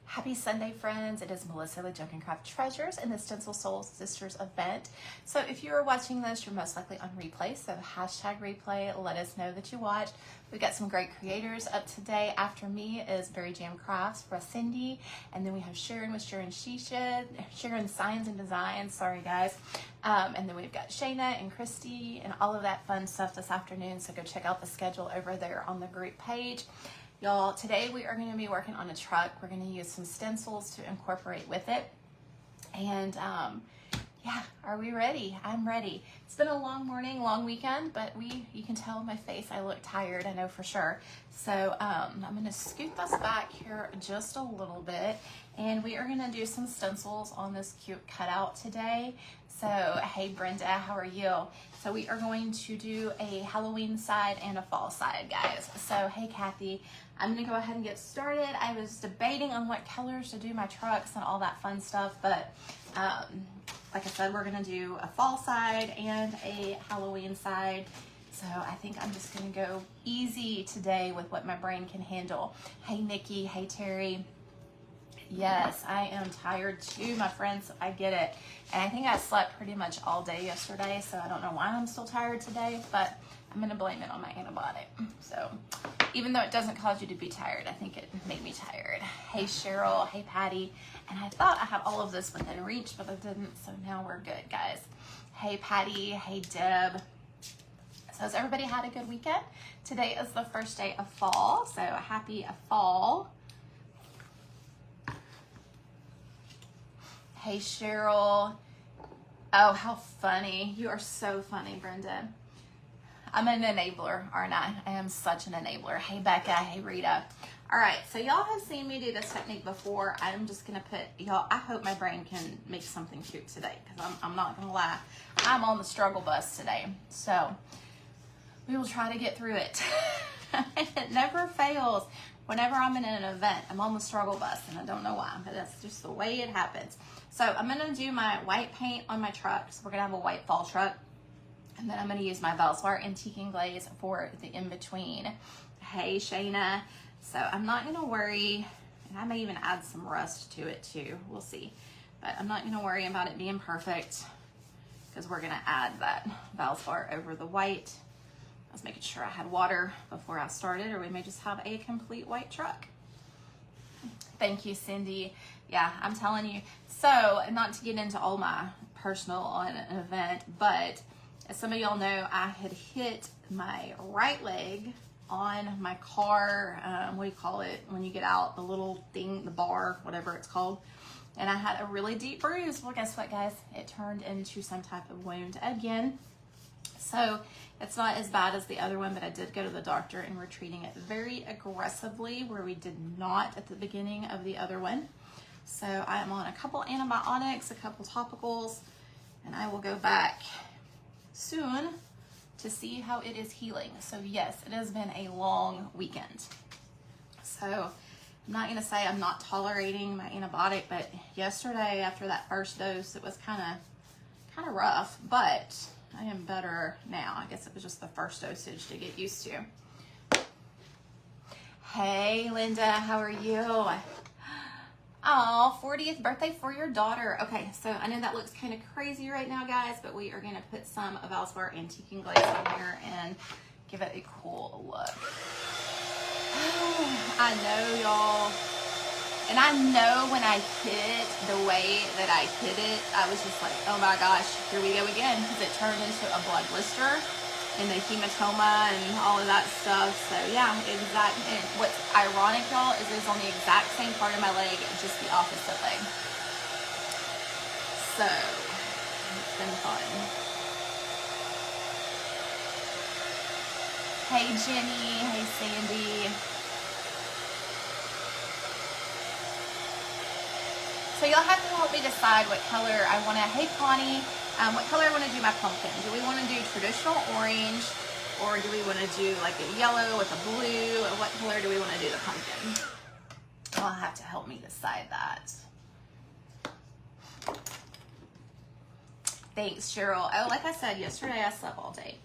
Happy Sunday, friends. It is Melissa with Junk and Craft Treasures in the Stencil Soul Sisters event. So if you are watching this, you're most likely on replay. So hashtag replay, let us know that you watched. We've got some great creators up today. After me is Berry Jam Crafts for Cindy. And then we have Sharon with Sharon Shisha, Sharon Signs and Designs, sorry guys. And then we've got Shayna and Christy and all of that fun stuff this afternoon. So go check out the schedule over there on the group page. Y'all, today we are going to be working on a truck. We're going to use some stencils to incorporate with it. And yeah, are we ready? I'm ready. It's been a long morning, long weekend, but you can tell my face, I look tired, I know for sure. So I'm going to scoot us back here just a little bit, and we are going to do some stencils on this cute cutout today. So, hey Brenda, how are you? So we are going to do a Halloween side and a fall side, guys. So, hey Kathy, I'm gonna go ahead and get started. I was debating on what colors to do my trucks and all that fun stuff, but like I said, we're gonna do a fall side and a Halloween side. So I think I'm just gonna go easy today with what my brain can handle. Hey Nikki, hey Terry. Yes, I am tired too, my friends. I get it. And I think I slept pretty much all day yesterday, so I don't know why I'm still tired today, but I'm gonna blame it on my antibiotic. So even though it doesn't cause you to be tired, I think it made me tired. Hey Cheryl, hey Patty. And I thought I had all of this within reach, but I didn't, so now we're good, guys. Hey Patty, hey Deb. So has everybody had a good weekend? Today is the first day of fall, so happy fall. Hey Cheryl. Oh, how funny. You are so funny, Brenda. I'm an enabler, aren't I? I am such an enabler. Hey Becca, hey Rita. All right, so y'all have seen me do this technique before. I'm just gonna put, y'all, I hope my brain can make something cute today, because I'm not gonna lie. I'm on the struggle bus today. So we will try to get through it. It never fails. Whenever I'm in an event, I'm on the struggle bus, and I don't know why, but that's just the way it happens. So I'm gonna do my white paint on my truck. So we're gonna have a white fall truck. And then I'm gonna use my Valspar Antique and Glaze for the in-between. Hey Shayna. So I'm not gonna worry, and I may even add some rust to it too, we'll see. But I'm not gonna worry about it being perfect, because we're gonna add that Valspar over the white. I was making sure I had water before I started, or we may just have a complete white truck. Thank you, Cindy. Yeah, I'm telling you. So, not to get into all my personal on an event, but as some of y'all know, I had hit my right leg on my car, what do you call it, when you get out, the little thing, the bar, whatever it's called. And I had a really deep bruise. Well, guess what, guys? It turned into some type of wound again. So it's not as bad as the other one, but I did go to the doctor, and we're treating it very aggressively, where we did not at the beginning of the other one. So I am on a couple antibiotics, a couple topicals, and I will go back soon to see how it is healing. So yes, it has been a long weekend. So I'm not gonna say I'm not tolerating my antibiotic, but yesterday after that first dose, it was kind of rough, but I am better now. I guess it was just the first dosage to get used to. Hey Linda, how are you? Oh, 40th birthday for your daughter. Okay, so I know that looks kind of crazy right now, guys, but we are gonna put some of Valspar Antique and Glaze on here and give it a cool look. Oh, I know, y'all. And I know when I hit it the way that I hit it, I was just like, oh my gosh, here we go again, because it turned into a blood blister and the hematoma and all of that stuff. So yeah, exactly. And what's ironic, y'all, is it's on the exact same part of my leg, just the opposite leg. So it's been fun. Hey Jenny, hey Sandy. So y'all have to help me decide what color I want to, hey Connie, what color I want to do my pumpkin. Do we want to do traditional orange, or do we want to do like a yellow with a blue? What color do we want to do the pumpkin? I'll have to help me decide that. Thanks, Cheryl. Oh, like I said, yesterday I slept all day.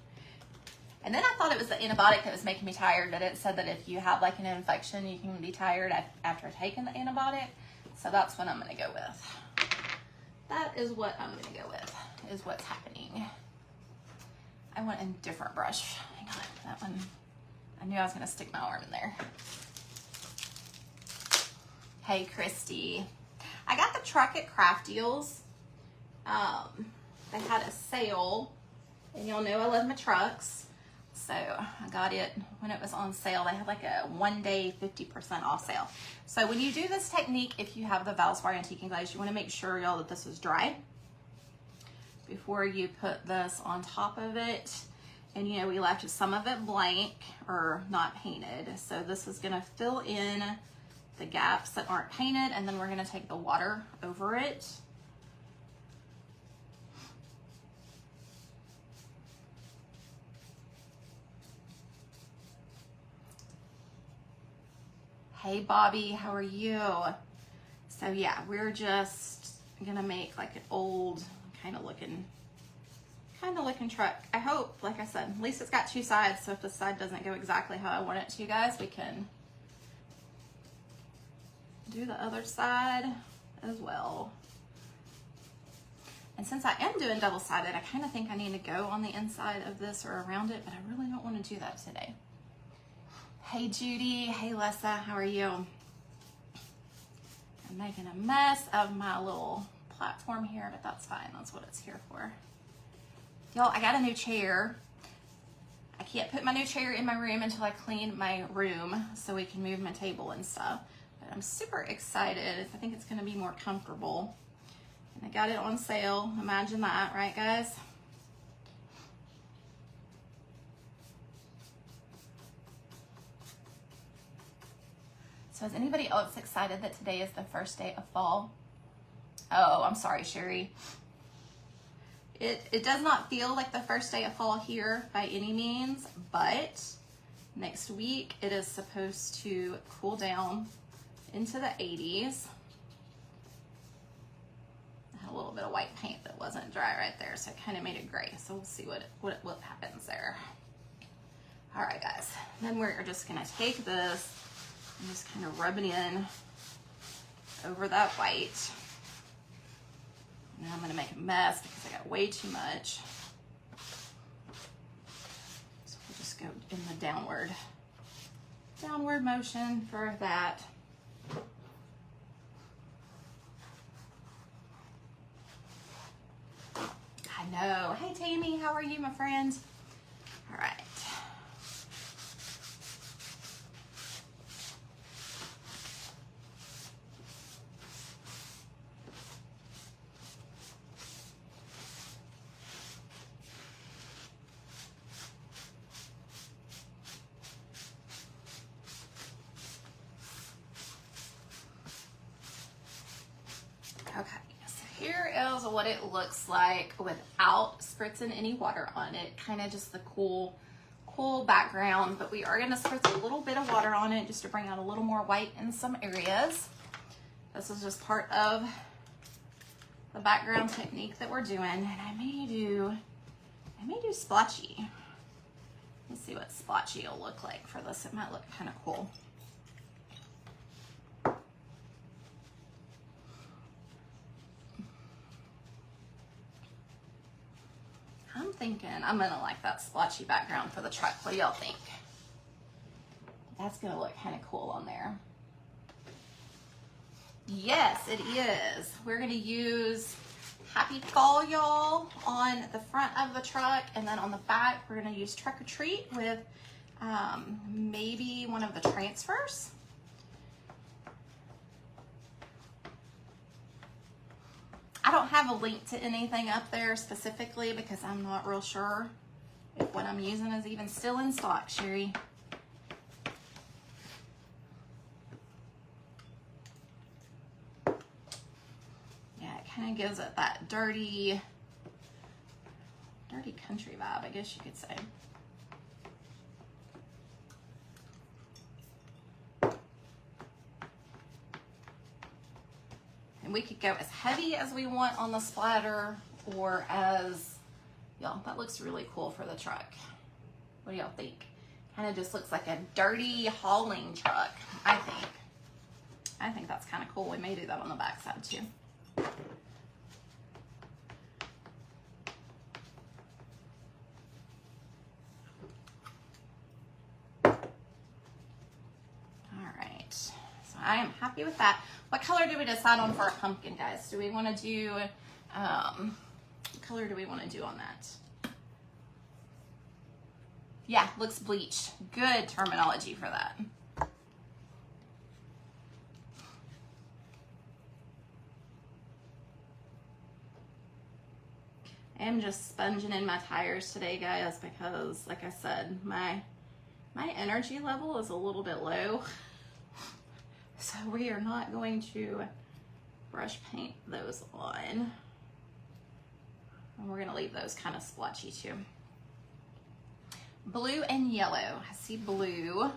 And then I thought it was the antibiotic that was making me tired, but it said that if you have like an infection, you can be tired after taking the antibiotic. So that's what I'm gonna go with. That is what I'm gonna go with, is what's happening. I want a different brush. Hang on, that one, I knew I was gonna stick my arm in there. Hey, Christy. I got the truck at Craft Deals. They had a sale, and y'all know I love my trucks. So I got it when it was on sale. They had like a 1-day 50% off sale. So when you do this technique, if you have the Valspar Antique and Glaze, you want to make sure, y'all, that this is dry before you put this on top of it. And you know, we left some of it blank or not painted. So this is gonna fill in the gaps that aren't painted, and then we're gonna take the water over it. Hey Bobby, how are you? So yeah, we're just gonna make like an old kind of looking truck. I hope, like I said, at least it's got 2 sides, so if the side doesn't go exactly how I want it to, guys, we can do the other side as well. And since I am doing double-sided, I kind of think I need to go on the inside of this or around it, but I really don't want to do that today. Hey Judy, hey Lessa, how are you? I'm making a mess of my little platform here, but that's fine. That's what it's here for. Y'all, I got a new chair. I can't put my new chair in my room until I clean my room so we can move my table and stuff. But I'm super excited. I think it's gonna be more comfortable. And I got it on sale. Imagine that, right guys? So is anybody else excited that today is the first day of fall? Oh, I'm sorry, Sherry. It does not feel like the first day of fall here by any means, but next week it is supposed to cool down into the 80s. I had a little bit of white paint that wasn't dry right there, so it kind of made it gray. So we'll see what happens there. All right, guys. Then we're just gonna take this and just kind of rub it in over that white. And I'm gonna make a mess because I got way too much. So we'll just go in the downward motion for that. I know. Hey Tammy, how are you, my friend? All right. Okay, so here is what it looks like without spritzing any water on it. Kind of just the cool background, but we are gonna spritz a little bit of water on it just to bring out a little more white in some areas. This is just part of the background technique that we're doing. And I may do splotchy. Let's see what splotchy will look like for this. It might look kind of cool. I'm thinking I'm gonna like that splotchy background for the truck. What do y'all think? That's gonna look kind of cool on there. Yes, it is. We're gonna use Happy Fall, y'all, on the front of the truck, and then on the back, we're gonna use Truck or Treat with maybe one of the transfers. I don't have a link to anything up there specifically because I'm not real sure if what I'm using is even still in stock, Sherry. Yeah, it kind of gives it that dirty country vibe, I guess you could say. And we could go as heavy as we want on the splatter, or as, y'all, that looks really cool for the truck. What do y'all think? Kind of just looks like a dirty hauling truck, I think. I think that's kind of cool. We may do that on the back side too. I am happy with that. What color do we decide on for our pumpkin, guys? Do we want to do, what color do we want to do on that? Yeah, looks bleach. Good terminology for that. I am just sponging in my tires today, guys, because like I said, my energy level is a little bit low. So we are not going to brush paint those on. And we're gonna leave those kind of splotchy too. Blue and yellow. I see blue.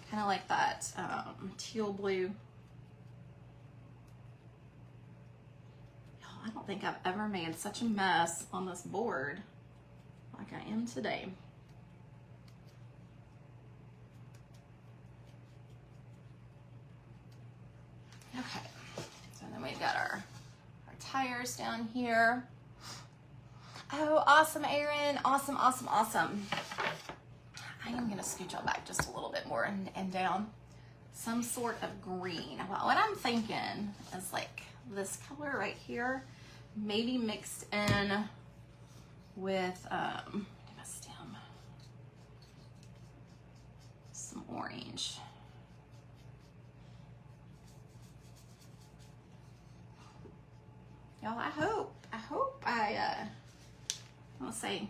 Kind of like that teal blue. I don't think I've ever made such a mess on this board like I am today. Okay, so then we've got our tires down here. Oh, awesome, Erin. Awesome, awesome, awesome. I am gonna scooch y'all back just a little bit more and down. Some sort of green. Well, what I'm thinking is like this color right here, maybe mixed in with my stem, some orange. Y'all, I hope I'll say,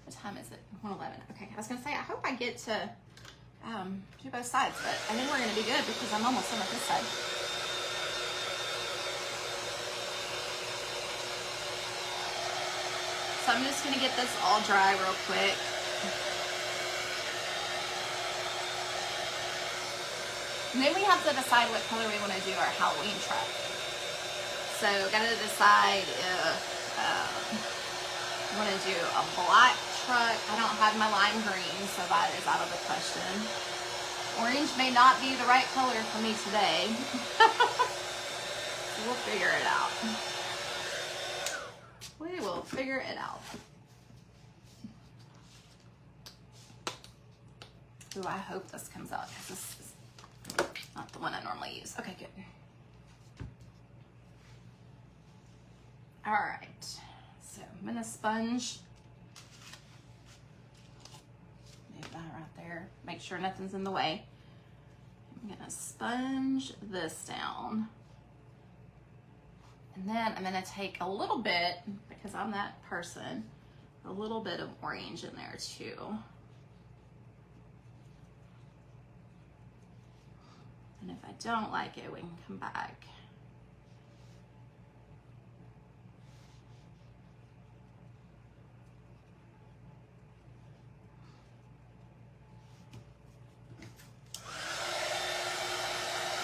what time is it? 1:11. Okay, I was gonna say, I hope I get to do both sides, but I think we're gonna be good because I'm almost done with this side. So I'm just gonna get this all dry real quick. And then we have to decide what color we wanna do our Halloween truck. So gotta decide if I want to do a black truck. I don't have my lime green, so that is out of the question. Orange may not be the right color for me today. We'll figure it out. We will figure it out. Ooh, I hope this comes out because this is not the one I normally use. Okay, good. All right, so I'm gonna sponge. Move that right there. Make sure nothing's in the way. I'm gonna sponge this down. And then I'm gonna take a little bit, because I'm that person, a little bit of orange in there too. And if I don't like it, we can come back.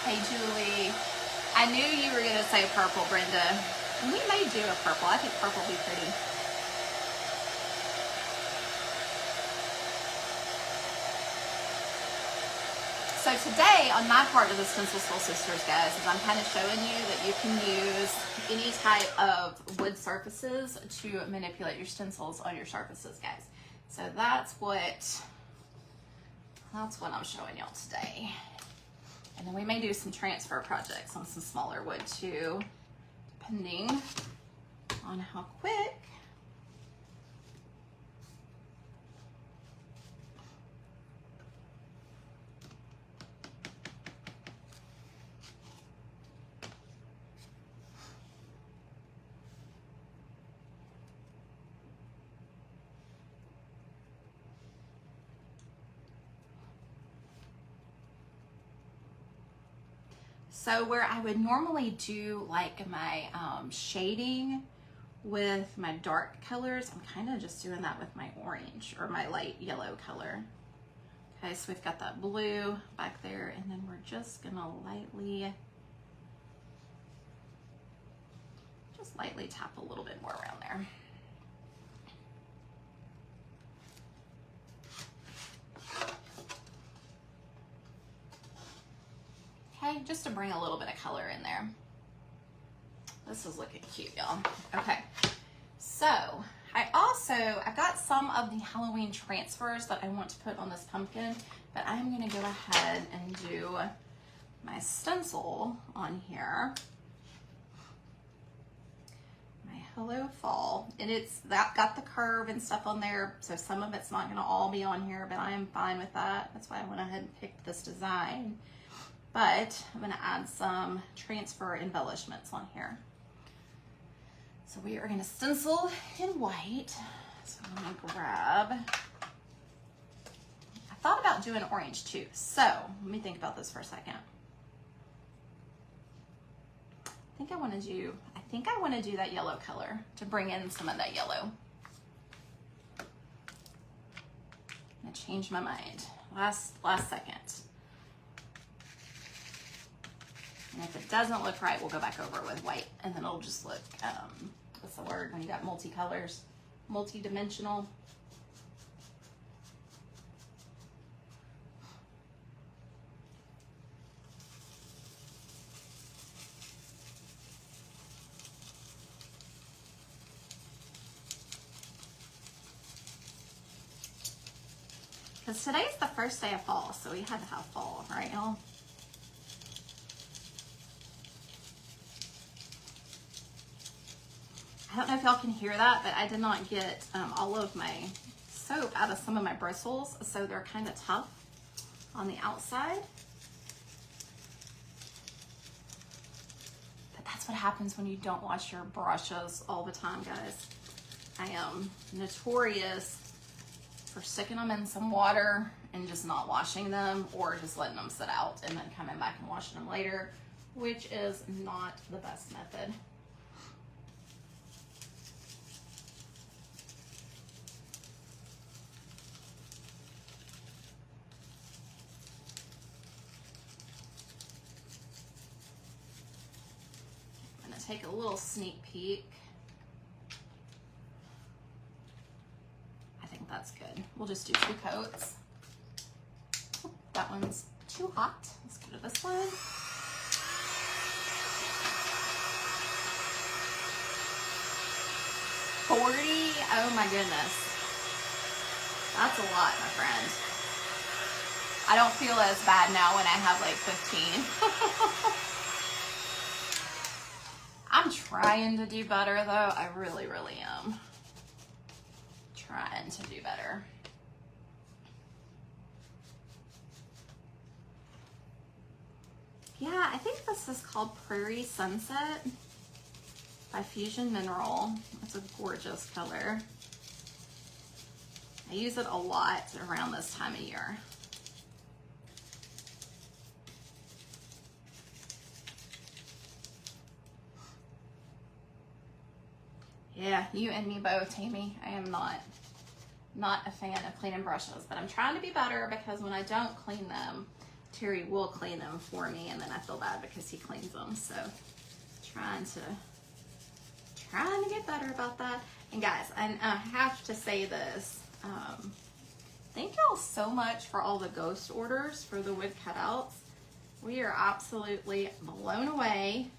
Hey, Julie. I knew you were going to say purple, Brenda. And we may do a purple. I think purple will be pretty. So today, on my part of the Stencil Soul Sisters, guys, is I'm kind of showing you that you can use any type of wood surfaces to manipulate your stencils on your surfaces, guys. So that's what I'm showing y'all today. And then we may do some transfer projects on some smaller wood too, depending on how quick. So where I would normally do like my shading with my dark colors, I'm kind of just doing that with my orange or my light yellow color. Okay, so we've got that blue back there, and then we're just gonna lightly tap a little bit more around there. okay? Just to bring a little bit of color in there. This is looking cute, y'all. Okay, so I've got some of the Halloween transfers that I want to put on this pumpkin, but I'm gonna go ahead and do my stencil on here. My Hello Fall, and it's got the curve and stuff on there, so some of it's not gonna all be on here, but I am fine with that. That's why I went ahead and picked this design. But I'm gonna add some transfer embellishments on here. So we are gonna stencil in white. So I'm gonna grab, I thought about doing orange too. So let me think about this for a second. I think I wanna do that yellow color to bring in some of that yellow. I'm gonna change my mind, last second. And if it doesn't look right, we'll go back over it with white, and then it'll just look, what's the word when you got multicolors? Multi-dimensional. Because today's the first day of fall, so we had to have fall, right, y'all? I don't know if y'all can hear that, but I did not get all of my soap out of some of my bristles, so they're kind of tough on the outside. But that's what happens when you don't wash your brushes all the time, guys. I am notorious for sticking them in some water and just not washing them, or just letting them sit out and then coming back and washing them later, which is not the best method. Take a little sneak peek. I think that's good. We'll just do 2 coats. Oh, that one's too hot. Let's go to this one. $40. Oh my goodness. That's a lot, my friend. I don't feel as bad now when I have like 15. I'm trying to do better though. I really, really am trying to do better. Yeah, I think this is called Prairie Sunset by Fusion Mineral. It's a gorgeous color. I use it a lot around this time of year. Yeah, you and me both, Tammy. I am not a fan of cleaning brushes, but I'm trying to be better, because when I don't clean them, Terry will clean them for me, and then I feel bad because he cleans them. So trying to get better about that. And guys, I have to say this. Thank y'all so much for all the ghost orders for the wood cutouts. We are absolutely blown away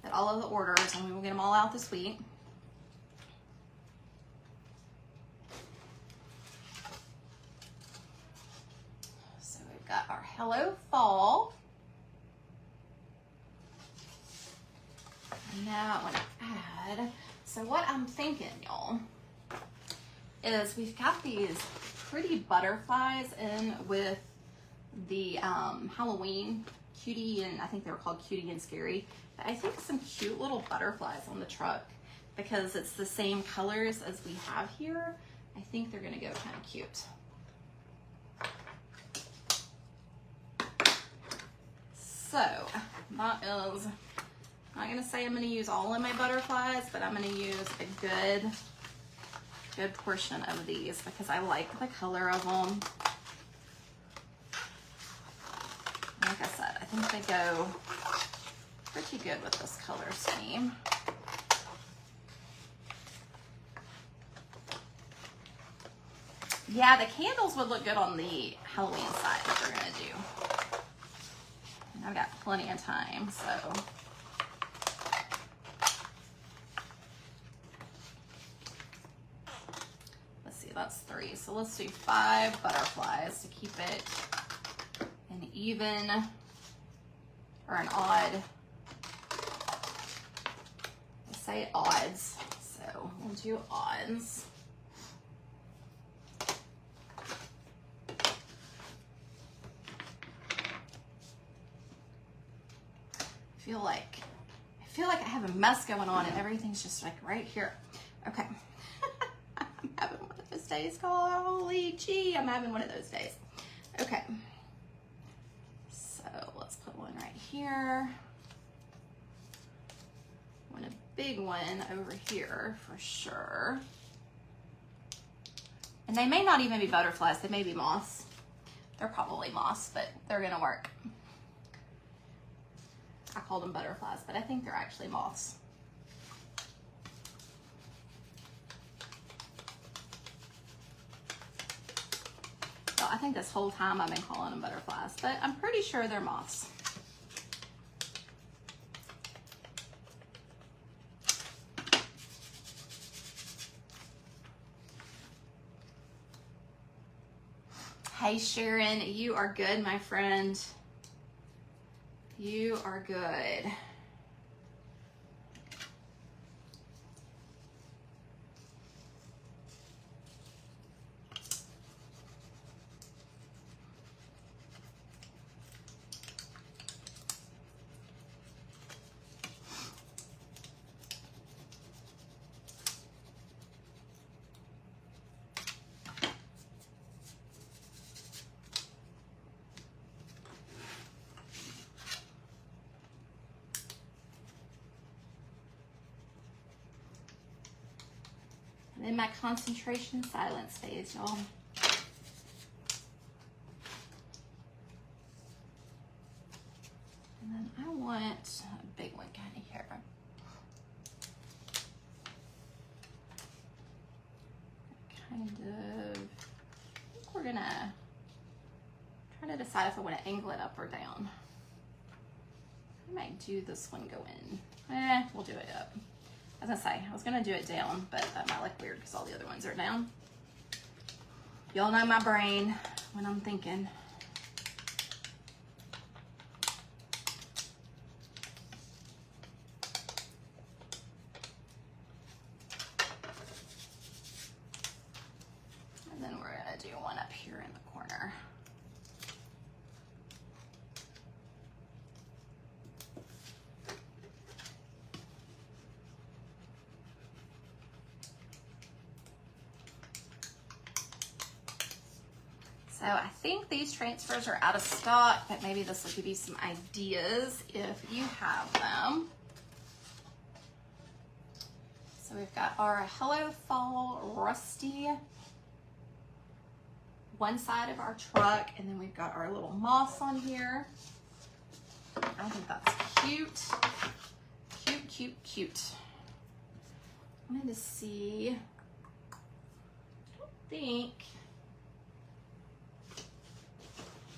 at all of the orders, and we will get them all out this week. Got our Hello Fall. Now I want to add, so what I'm thinking, y'all, is we've got these pretty butterflies in with the Halloween Cutie, and I think they were called Cutie and Scary. But I think some cute little butterflies on the truck, because it's the same colors as we have here. I think they're gonna go kind of cute. So that is, I'm not gonna say I'm gonna use all of my butterflies, but I'm gonna use a good portion of these, because I like the color of them. Like I said, I think they go pretty good with this color scheme. Yeah, the candles would look good on the Halloween side that we're gonna do. And I've got plenty of time, so. Let's see, that's 3. So let's do 5 butterflies to keep it an even or an odd. I say odds, so we'll do odds. I feel like I have a mess going on and everything's just like right here. Okay. I'm having one of those days. Holy gee, I'm having one of those days. Okay. So let's put one right here. Want a big one over here for sure. And they may not even be butterflies. They may be moths. They're probably moths, but they're gonna work. I called them butterflies, but I think they're actually moths. Well, I think this whole time I've been calling them butterflies, but I'm pretty sure they're moths. Hey Sharon, you are good, my friend. You are good. In my concentration silence phase, y'all. And then I want a big one kind of here. Kind of, I think we're gonna try to decide if I want to angle it up or down. I might do this one go in. We'll do it up. As I say, I was gonna do it down, but that might look weird because all the other ones are down. Y'all know my brain when I'm thinking. And then we're gonna do one up here in the corner. So I think these transfers are out of stock, but maybe this will give you some ideas if you have them. So we've got our Hello Fall Rusty, one side of our truck, and then we've got our little moss on here. I think that's cute. Cute, cute, cute. I wanted to see, I don't think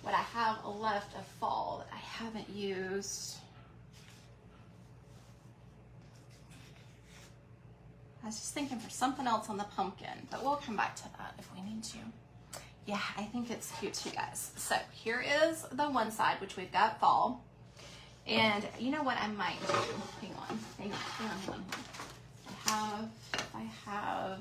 what I have left of fall that I haven't used. I was just thinking for something else on the pumpkin, but we'll come back to that if we need to. Yeah, I think it's cute too, guys. So here is the one side, which we've got fall. And you know what I might do? Hang on. I have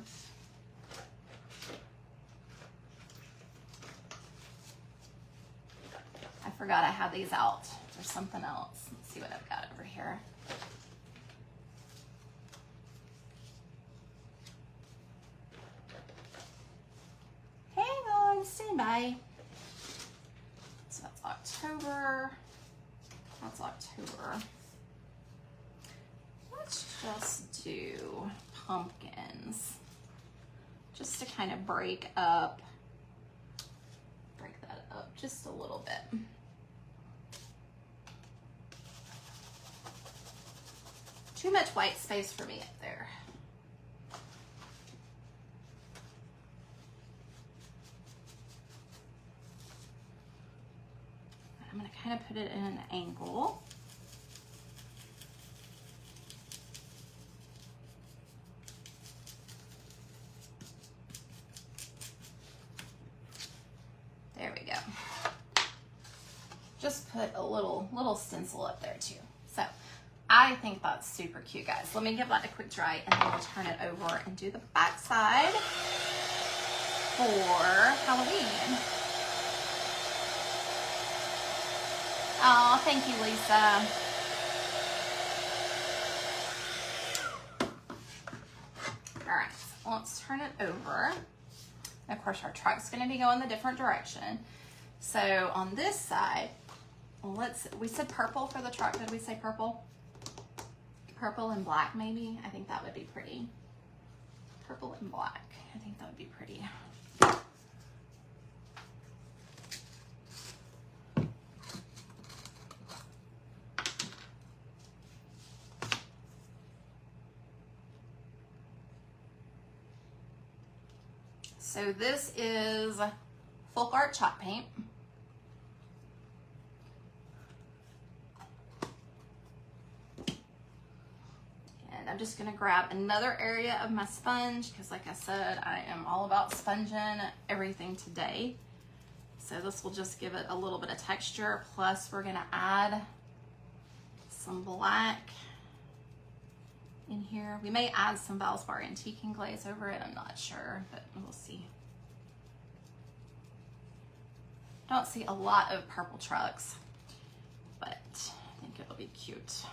I forgot I had these out for something else. Let's see what I've got over here. Hang on, stand by. So that's October. That's October. Let's just do pumpkins. Just to kind of break that up just a little bit. Too much white space for me up there. I'm gonna kind of put it in an angle. There we go. Just put a little stencil up there too. So I think that's super cute, guys. Let me give that a quick dry and then we'll turn it over and do the back side for Halloween. Oh, thank you, Lisa. All right, so let's turn it over. Of course, our truck's gonna be going the different direction. So on this side, we said purple for the truck. Did we say purple? Purple and black, maybe? I think that would be pretty. Purple and black. I think that would be pretty. So this is Folk Art Chalk Paint. And I'm just gonna grab another area of my sponge because like I said, I am all about sponging everything today. So this will just give it a little bit of texture. Plus we're gonna add some black in here. We may add some Valspar Antiquing glaze over it. I'm not sure, but we'll see. Don't see a lot of purple trucks, but I think it'll be cute.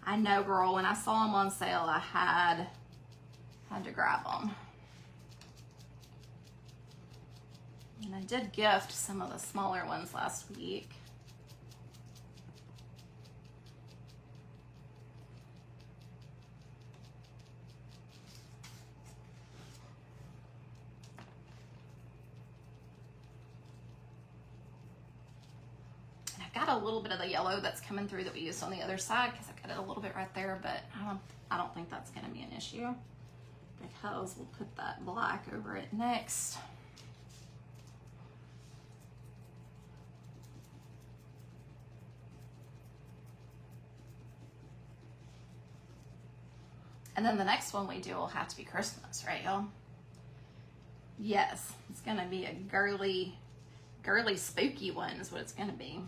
I know, girl, when I saw them on sale, I had to grab them. And I did gift some of the smaller ones last week. Got a little bit of the yellow that's coming through that we used on the other side because I got it a little bit right there, but I don't think that's going to be an issue because we'll put that black over it next. And then the next one we do will have to be Christmas, right, y'all? Yes, it's going to be a girly, spooky one is what it's going to be.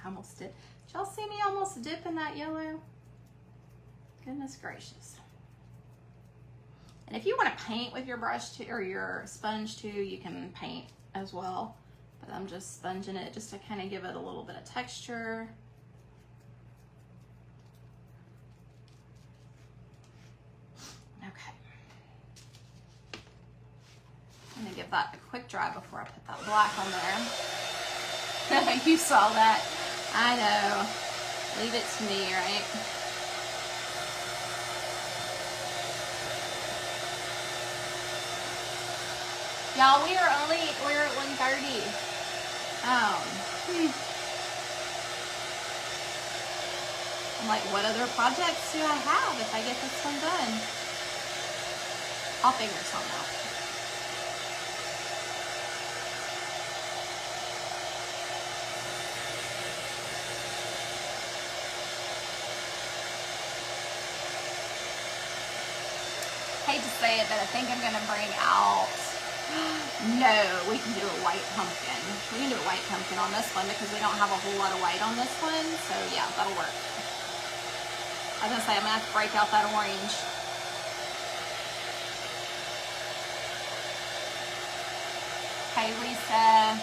I almost did. Did y'all see me almost dip in that yellow? Goodness gracious. And if you want to paint with your brush too, or your sponge too, you can paint as well. But I'm just sponging it just to kind of give it a little bit of texture. Okay. I'm gonna give that a quick dry before I put that black on there. You saw that. I know. Leave it to me, right? Y'all, we're at 1:30. I'm like, what other projects do I have if I get this one done? I'll figure something out. Hate to say it, but I think I'm gonna bring out, no, we can do a white pumpkin. We can do a white pumpkin on this one because we don't have a whole lot of white on this one. So yeah, that'll work. I was gonna say, I'm gonna have to break out that orange. Hey, Lisa.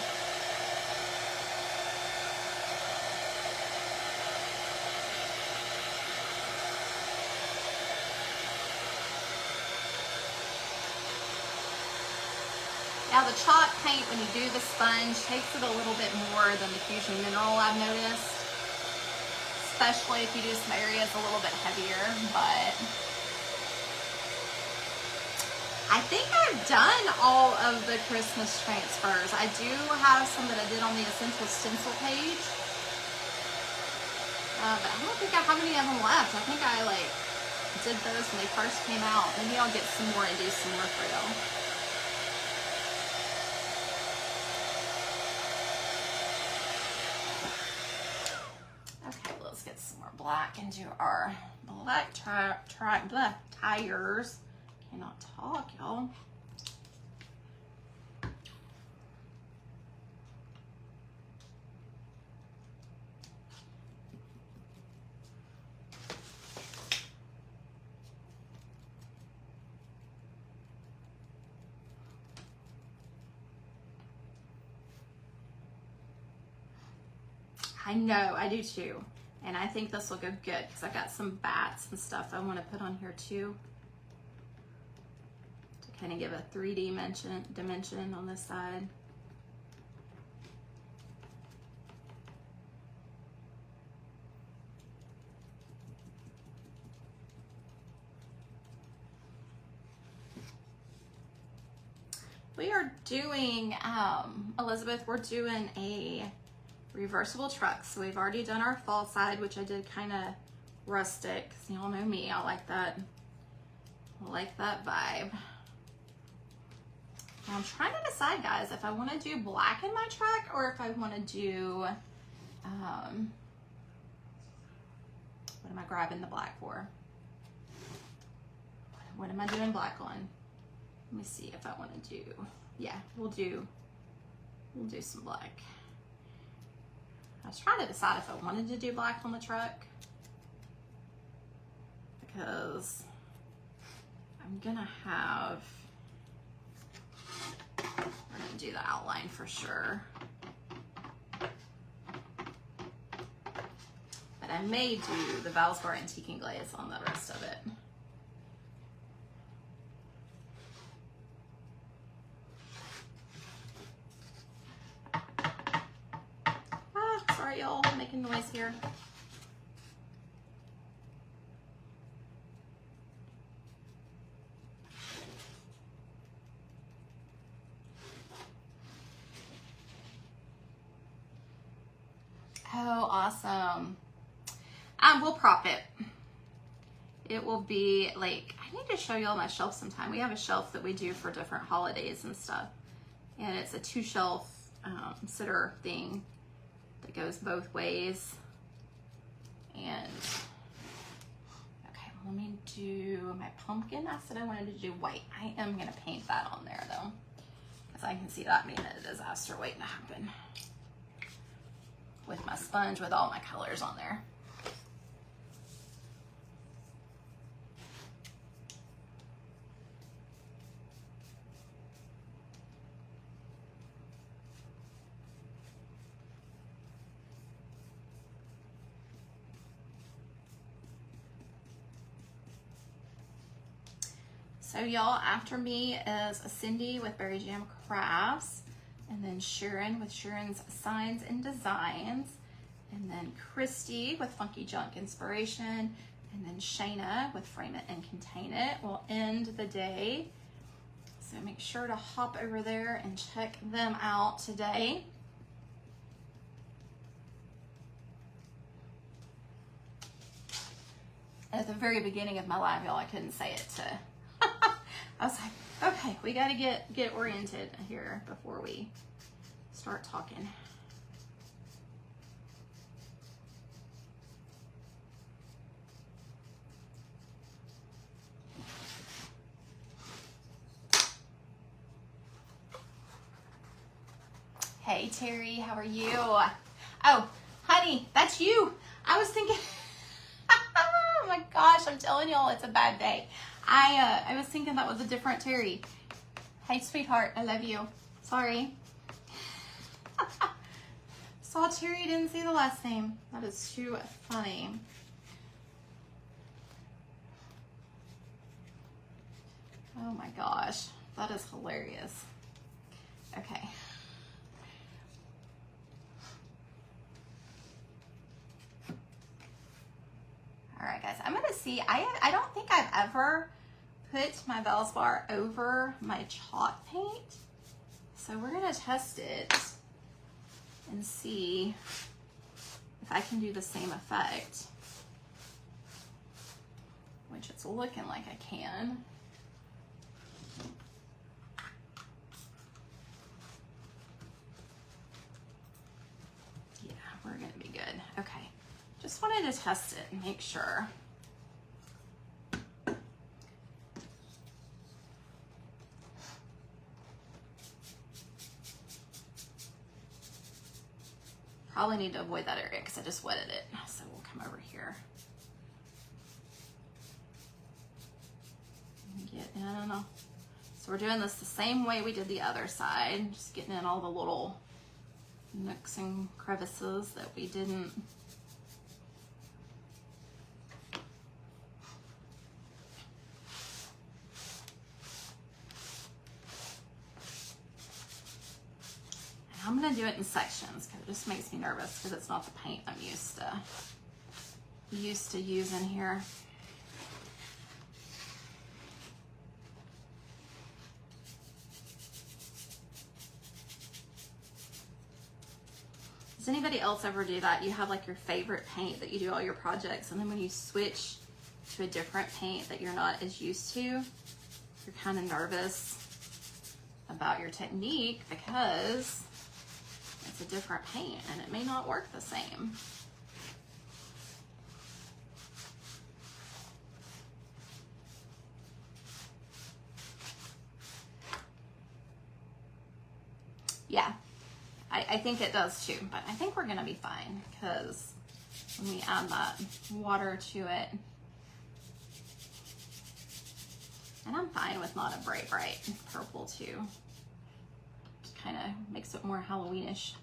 Now the chalk paint, when you do the sponge, takes it a little bit more than the Fusion Mineral, I've noticed. Especially if you do some areas a little bit heavier, but I think I've done all of the Christmas transfers. I do have some that I did on the Essential Stencil page. But I don't think I have any of them left. I think I did those when they first came out. Maybe I'll get some more and do some more for y'all. Okay, let's get some more black and do our black tires. Cannot talk, y'all. I know, I do too. And I think this will go good because I got some bats and stuff I want to put on here too. To kind of give a 3D dimension on this side. We are doing, Elizabeth, we're doing a reversible truck. So we've already done our fall side, which I did kind of rustic. So y'all know me, I like that vibe. I'm trying to decide, guys, if I want to do black in my truck or if I want to do, what am I grabbing the black for? What am I doing black on? Let me see if I want to do, yeah, we'll do some black. I was trying to decide if I wanted to do black on the truck because I'm gonna do the outline for sure. But I may do the Valspar Antique and Glaze on the rest of it. Sorry, y'all, making noise here. Oh, awesome. We'll prop it. It will be like, I need to show y'all my shelf sometime. We have a shelf that we do for different holidays and stuff. And it's a 2-shelf sitter thing that goes both ways. And okay, let me do my pumpkin. I said I wanted to do white. I am gonna paint that on there though, because I can see that being a disaster waiting to happen with my sponge with all my colors on there. So y'all, after me is Cindy with Berry Jam Crafts, and then Sharon with Sharon's Signs and Designs, and then Christy with Funky Junk Inspiration, and then Shayna with Frame It and Contain It will end the day. So make sure to hop over there and check them out today. At the very beginning of my live, y'all, I couldn't say it to I was like, okay, we got to get oriented here before we start talking. Hey, Terry, how are you? Oh, honey, that's you. I was thinking, oh my gosh, I'm telling y'all, it's a bad day. I was thinking that was a different Terry. Hey, sweetheart, I love you. Sorry. Saw Terry, didn't see the last name. That is too funny. Oh my gosh, that is hilarious. Okay. All right, guys, I'm gonna see. I don't think I've ever put my Valspar over my chalk paint. So we're gonna test it and see if I can do the same effect. which it's looking like I can. Yeah, we're gonna be good. Okay, just wanted to test it and make sure. Probably need to avoid that area because I just wetted it. So we'll come over here. Get in. So we're doing this the same way we did the other side, just getting in all the little nooks and crevices that we didn't. I'm gonna do it in sections because it just makes me nervous because it's not the paint I'm used to using here. Does anybody else ever do that? You have like your favorite paint that you do all your projects, and then when you switch to a different paint that you're not as used to, you're kind of nervous about your technique because it's a different paint and it may not work the same. Yeah, I think it does too, but I think we're gonna be fine because when we add that water to it, and I'm fine with not a bright purple too. Just kind of makes it more Halloweenish.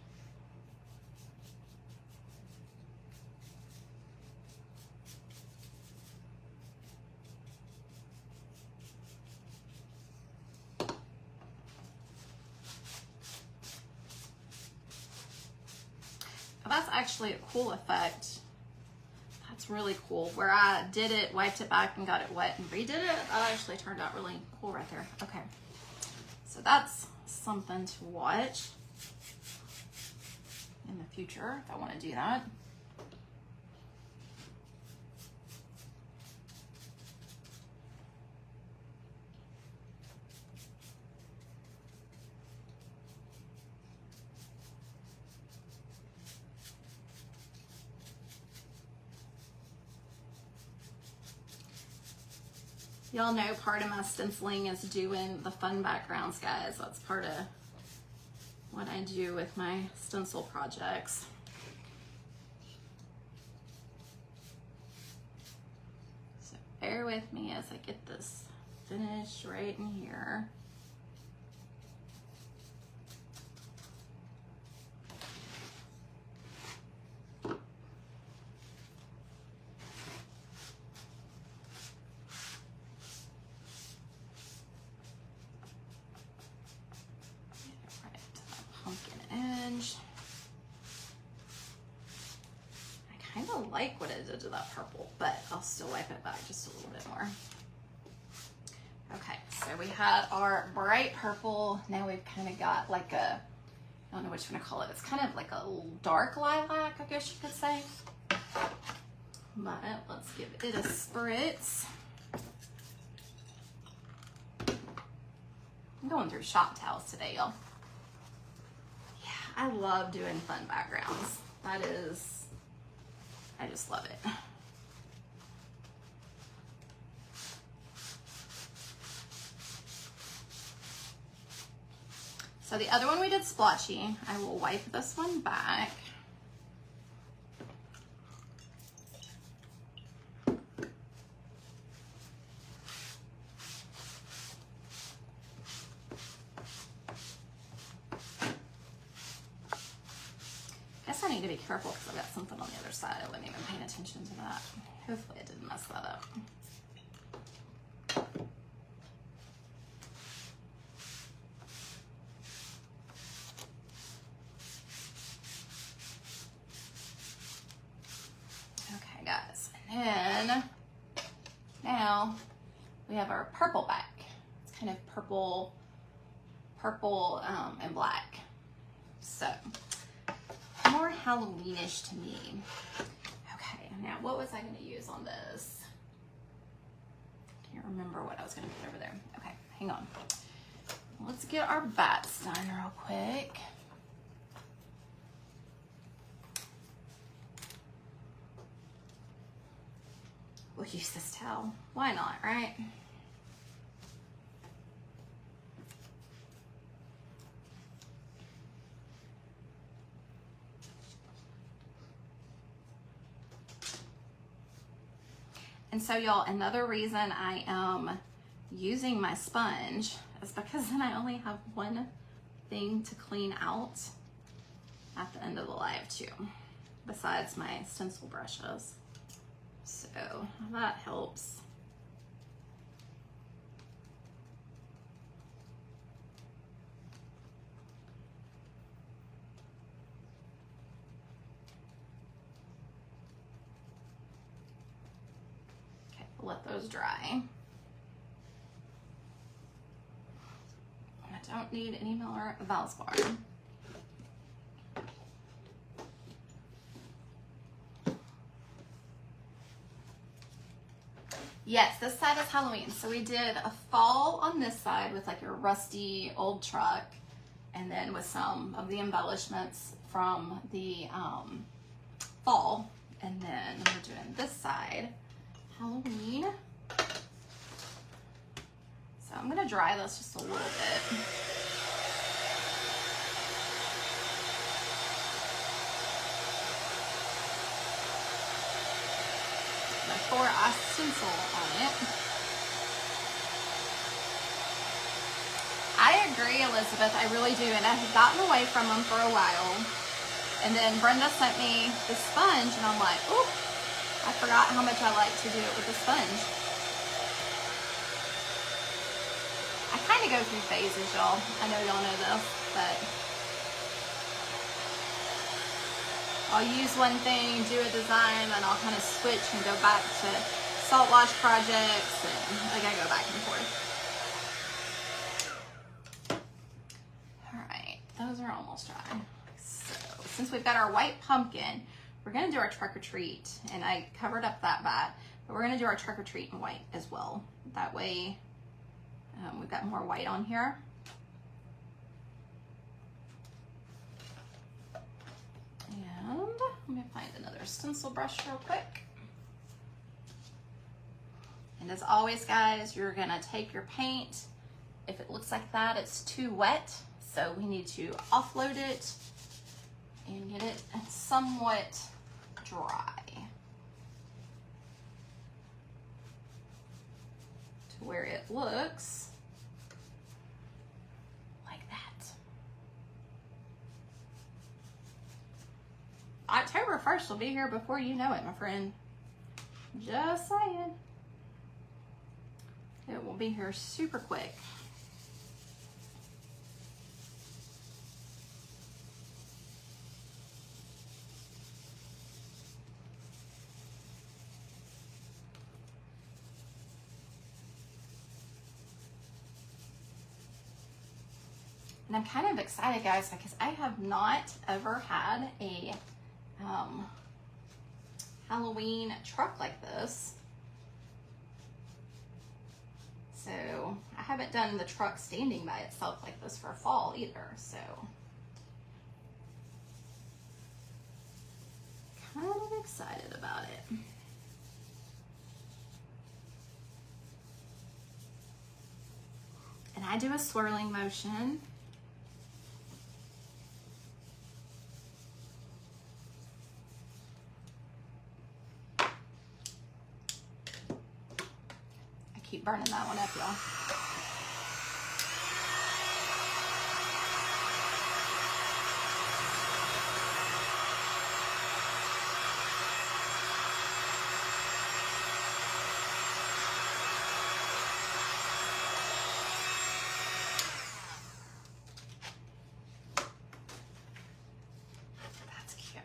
That's actually a cool effect. That's really cool. Where I did it, wiped it back and got it wet and redid it, that actually turned out really cool right there. Okay, so that's something to watch in the future if I want to do that. Y'all know part of my stenciling is doing the fun backgrounds, guys. That's part of what I do with my stencil projects. So bear with me as I get this finished right in here. I kind of like what it did to that purple, but I'll still wipe it back just a little bit more. Okay, so we had our bright purple. Now we've kind of got like a, I don't know which one to call it. It's kind of like a dark lilac, I guess you could say. But let's give it a spritz. I'm going through shop towels today, y'all. Yeah, I love doing fun backgrounds. That is, I just love it. So the other one we did splotchy. I will wipe this one back. Guess I need to be careful because I've got something on the other side. I wasn't even paying attention to that. Hopefully I didn't mess that up. Okay, guys. And then now we have our purple back. It's kind of purple and black. So more Halloweenish to me. Okay, now what was I going to use on this? remember what I was going to put over there. Okay, hang on. Let's get our bats done real quick. We'll use this towel. Why not, right? And so y'all, another reason I am using my sponge is because then I only have one thing to clean out at the end of the live too, besides my stencil brushes. So that helps. Okay, let those dry. I don't need any more Valspar. Yes, this side is Halloween. So we did a fall on this side with like a rusty old truck, and then with some of the embellishments from the fall. And then we're doing this side, Halloween. So I'm gonna dry this just a little bit. Before I stencil on it. I agree, Elizabeth, I really do. And I had gotten away from them for a while. And then Brenda sent me the sponge, and I'm like, oop, I forgot how much I like to do it with the sponge. I kind of go through phases, y'all. I know y'all know this, but I'll use one thing, do a design, then I'll kind of switch and go back to salt wash projects, and like I go back and forth. All right, those are almost dry. So since we've got our white pumpkin, we're gonna do our trick or treat, and I covered up that bat, but we're gonna do our trick or treat in white as well. That way we've got more white on here. And let me find another stencil brush real quick. And as always, guys, you're gonna take your paint. If it looks like that, it's too wet. So we need to offload it and get it somewhat dry to where it looks like that. October 1st will be here before you know it, my friend. Just saying. It will be here super quick. And I'm kind of excited, guys, because I have not ever had a Halloween truck like this. So I haven't done the truck standing by itself like this for fall either. So kind of excited about it. And I do a swirling motion. Keep burning that one up, y'all. That's cute.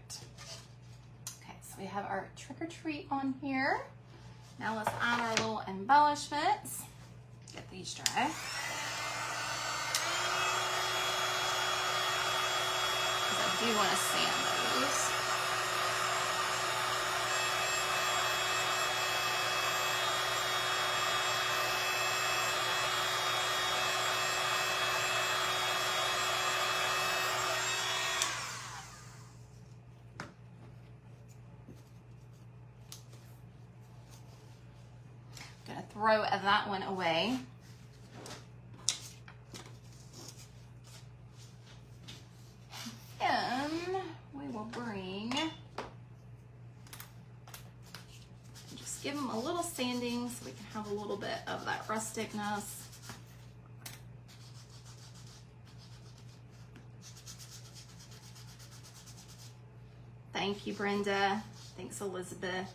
Okay, so we have our trick or treat on here. Now let's add our little embellishments. Get these dry. Because I do want to sand those. throw that one away. And we will bring, just give them a little sanding so we can have a little bit of that rusticness. Thank you, Brenda. Thanks, Elizabeth.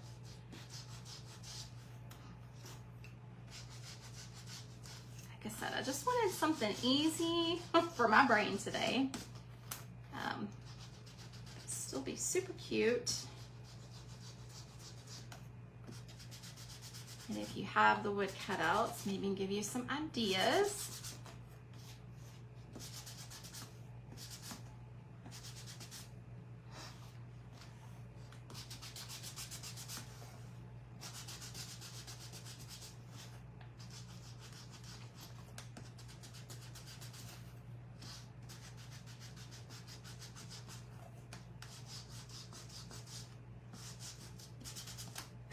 Like I said, I just wanted something easy for my brain today. Still be super cute. And if you have the wood cutouts, maybe give you some ideas.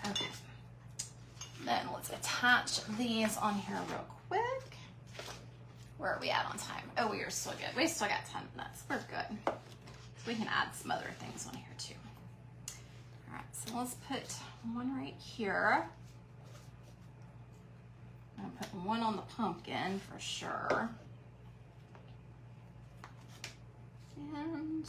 Okay, then let's attach these on here real quick. Where are we at on time? Oh, we are still good. We still got 10 minutes. We're good. So we can add some other things on here too. All right, so let's put one right here. I'm gonna put one on the pumpkin for sure. And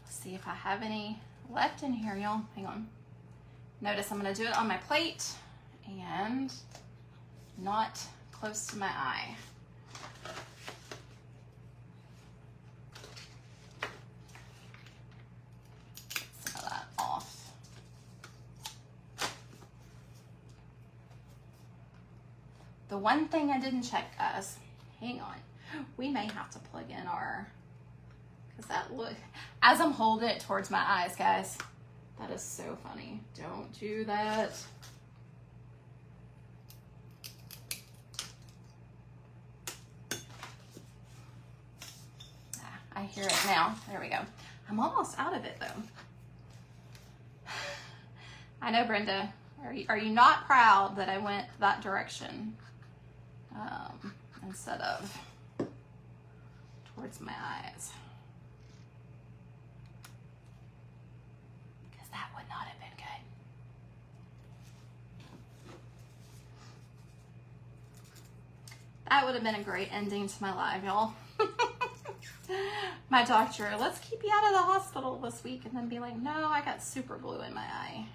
see if I have any left in here, y'all. Hang on. Notice I'm gonna do it on my plate and not close to my eye. Get some of that off. The one thing I didn't check, guys, hang on. We may have to plug in our, because that look, as I'm holding it towards my eyes, guys, that is so funny. Don't do that. I hear it now. There we go. I'm almost out of it though. I know, Brenda. Are you not proud that I went that direction instead of towards my eyes? Because that would not have been good. That would have been a great ending to my live, y'all. My doctor, let's keep you out of the hospital this week, and then be like, no, I got super glue in my eye.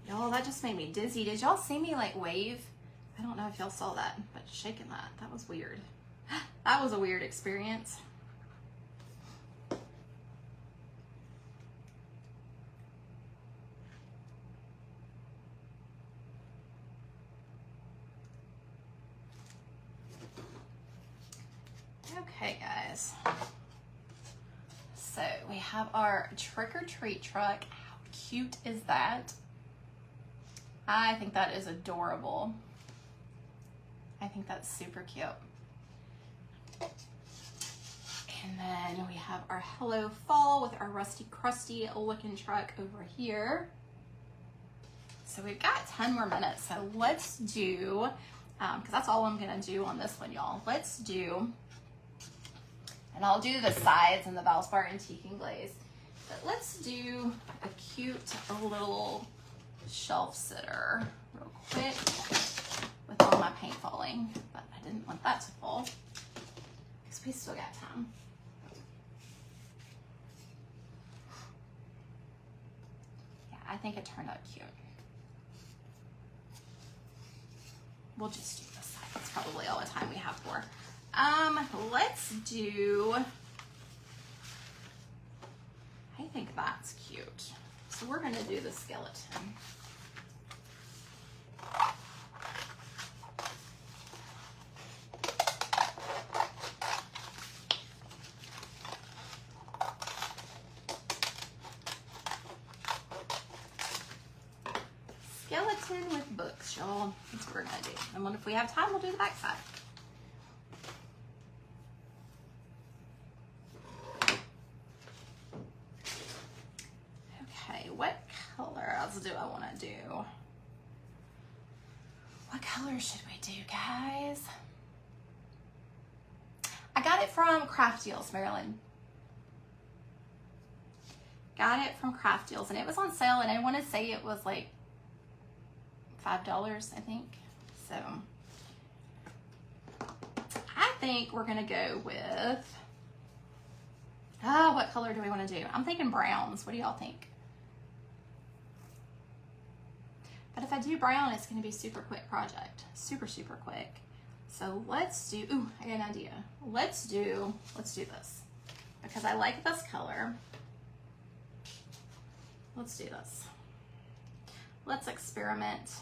Y'all, that just made me dizzy. Did y'all see me like wave? I don't know if y'all saw that, but shaking that was weird. That was a weird experience. Okay, guys. So we have our trick or treat truck. How cute is that? I think that is adorable. I think that's super cute. And then we have our Hello Fall with our rusty crusty looking truck over here. So we've got 10 more minutes. So let's do, because that's all I'm gonna do on this one, y'all. Let's do, and I'll do the sides and the Valspar Antique and Glaze. But let's do a cute little shelf sitter real quick with all my paint falling. But I didn't want that to fall because we still got time. I think it turned out cute. We'll just do this side. That's probably all the time we have for. Let's do, I think that's cute. So we're gonna do the skeleton. we're gonna do. And if we have time, we'll do the back side. Okay, what colors do I wanna do? What color should we do, guys? I got it from Craft Deals, Maryland. Got it from Craft Deals, and it was on sale, and I want to say it was like $5, I think. So I think we're gonna go with, what color do we want to do? I'm thinking browns. What do y'all think? But if I do brown, it's gonna be super quick project. Super, super quick. So let's do, ooh, I got an idea. Let's do this. Because I like this color. Let's do this. Let's experiment.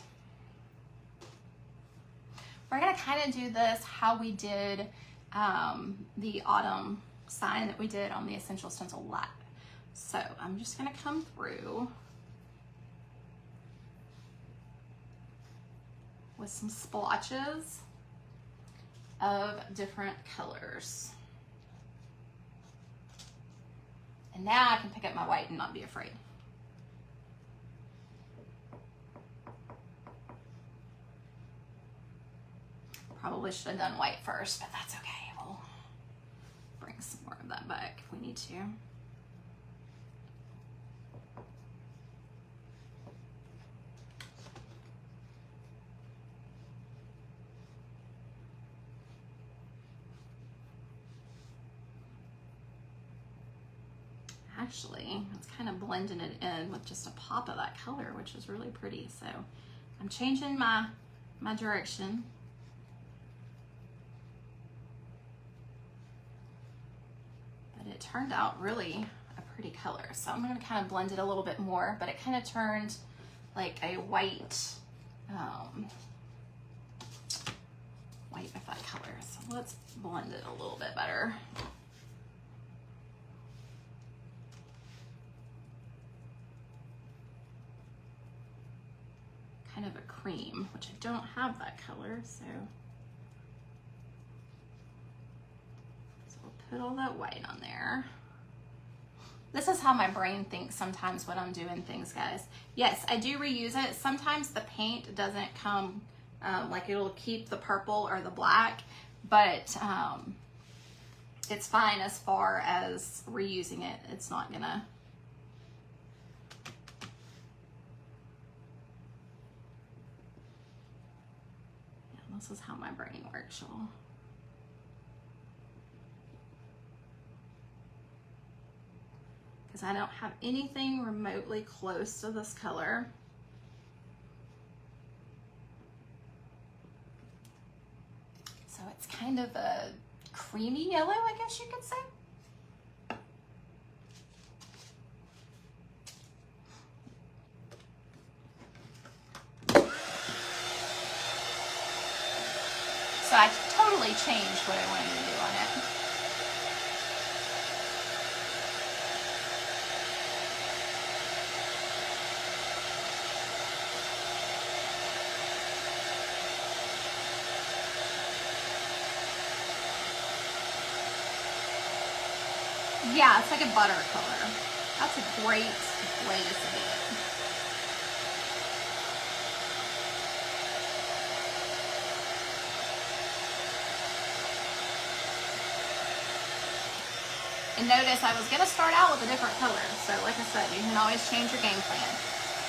We're gonna kind of do this how we did the autumn sign that we did on the Essential Stencil Light. So I'm just gonna come through with some splotches of different colors. And now I can pick up my white and not be afraid. Probably should have done white first, but that's okay. We'll bring some more of that back if we need to. Actually, it's kind of blending it in with just a pop of that color, which is really pretty. So I'm changing my direction. But it turned out really a pretty color. So I'm gonna kind of blend it a little bit more, but it kind of turned like a white, white with that color. So let's blend it a little bit better. Kind of a cream, which I don't have that color, so we'll put all that white on there. This is how my brain thinks sometimes when I'm doing things, guys. Yes, I do reuse it. Sometimes the paint doesn't come, like it'll keep the purple or the black, but it's fine as far as reusing it. It's not gonna, this is how my brain works, y'all. Because I don't have anything remotely close to this color. So it's kind of a creamy yellow, I guess you could say. So I totally changed what I wanted to do on it. Yeah, it's like a butter color. That's a great way to say it. And notice I was gonna start out with a different color. So like I said, you can always change your game plan.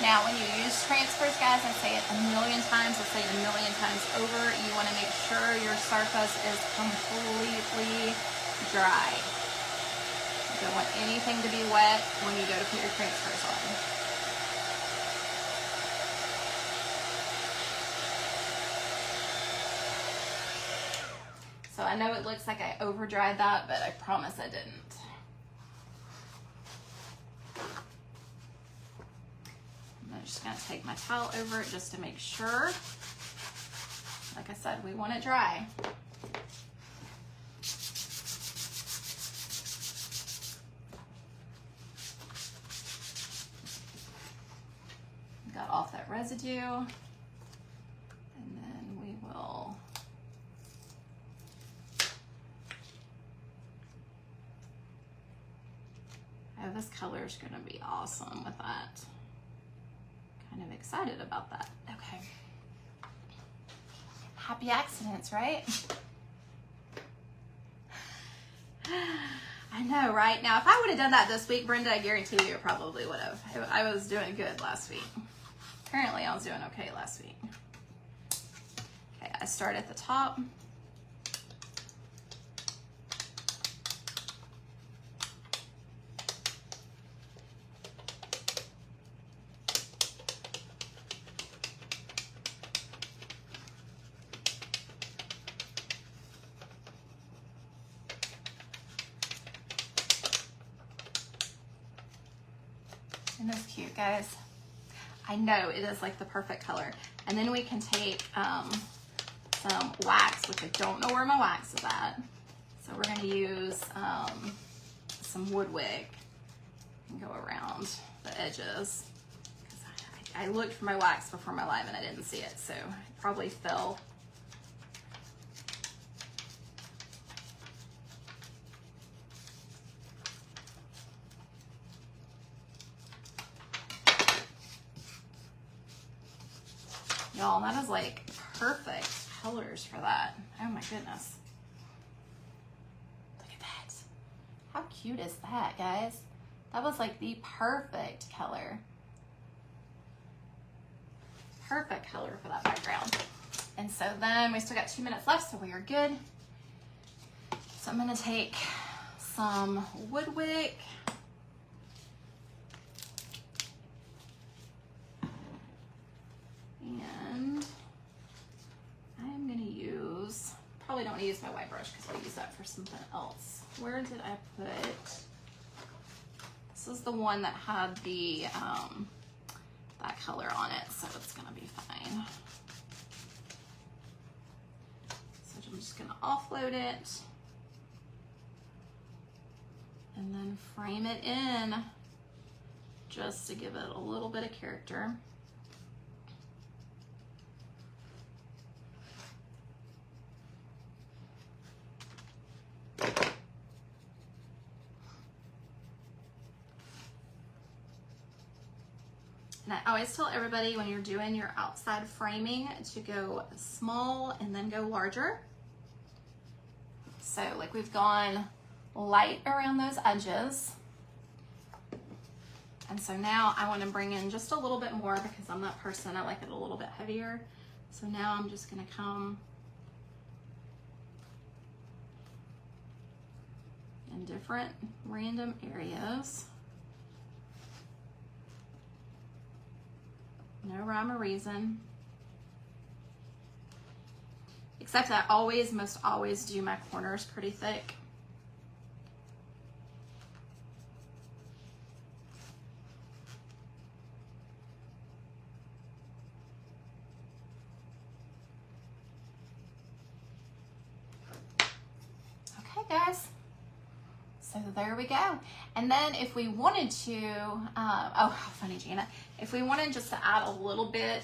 Now, when you use transfers, guys, I say it a million times, I'll say it a million times over, you wanna make sure your surface is completely dry. You don't want anything to be wet when you go to put your transfers on. So I know it looks like I over dried that, but I promise I didn't. I'm just gonna take my towel over it just to make sure. Like I said, we want it dry. Got off that residue. And then Oh, this color is gonna be awesome with that. Kind of excited about that. Okay. Happy accidents, right? I know, right? Now, if I would have done that this week, Brenda, I guarantee you it probably would have. I was doing good last week. Apparently, I was doing okay last week. Okay, I start at the top. Isn't this cute, guys? I know, it is like the perfect color. And then we can take some wax, which I don't know where my wax is at. So we're gonna use some wood wick and go around the edges. I looked for my wax before my live and I didn't see it, so it probably fell. Y'all, that is like perfect colors for that. Oh my goodness. Look at that. How cute is that, guys? That was like the perfect color. Perfect color for that background. And so then we still got 2 minutes left, so we are good. So I'm gonna take some wood wick. And I'm gonna use, probably don't want to use my white brush because I'll use that for something else. Where did I put, this is the one that had the, that color on it, so it's gonna be fine. So I'm just gonna offload it and then frame it in just to give it a little bit of character. And I always tell everybody when you're doing your outside framing to go small and then go larger. So like we've gone light around those edges. And so now I want to bring in just a little bit more because I'm that person, I like it a little bit heavier. So now I'm just going to come in different random areas. No rhyme or reason. Except I always, most always do my corners pretty thick. Okay, guys. So there we go. And then if we wanted to, oh, how funny, Jana. If we wanted just to add a little bit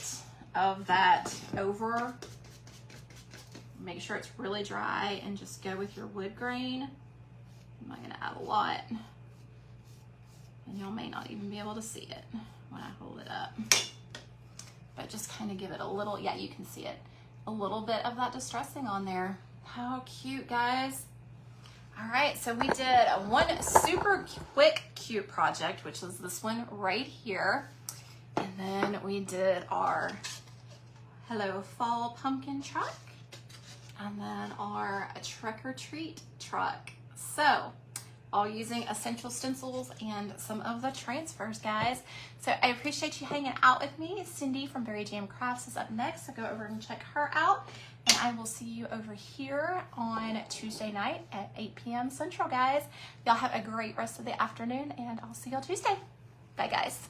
of that over, make sure it's really dry and just go with your wood grain. I'm not gonna add a lot. And y'all may not even be able to see it when I hold it up. But just kind of give it a little, yeah, you can see it. A little bit of that distressing on there. How cute, guys. All right, so we did one super quick, cute project, which is this one right here. And then we did our Hello Fall pumpkin truck. And then our Trick or Treat truck. So, all using essential stencils and some of the transfers, guys. So I appreciate you hanging out with me. Cindy from Berry Jam Crafts is up next, so go over and check her out. And I will see you over here on Tuesday night at 8 p.m. Central, guys. Y'all have a great rest of the afternoon, and I'll see y'all Tuesday. Bye, guys.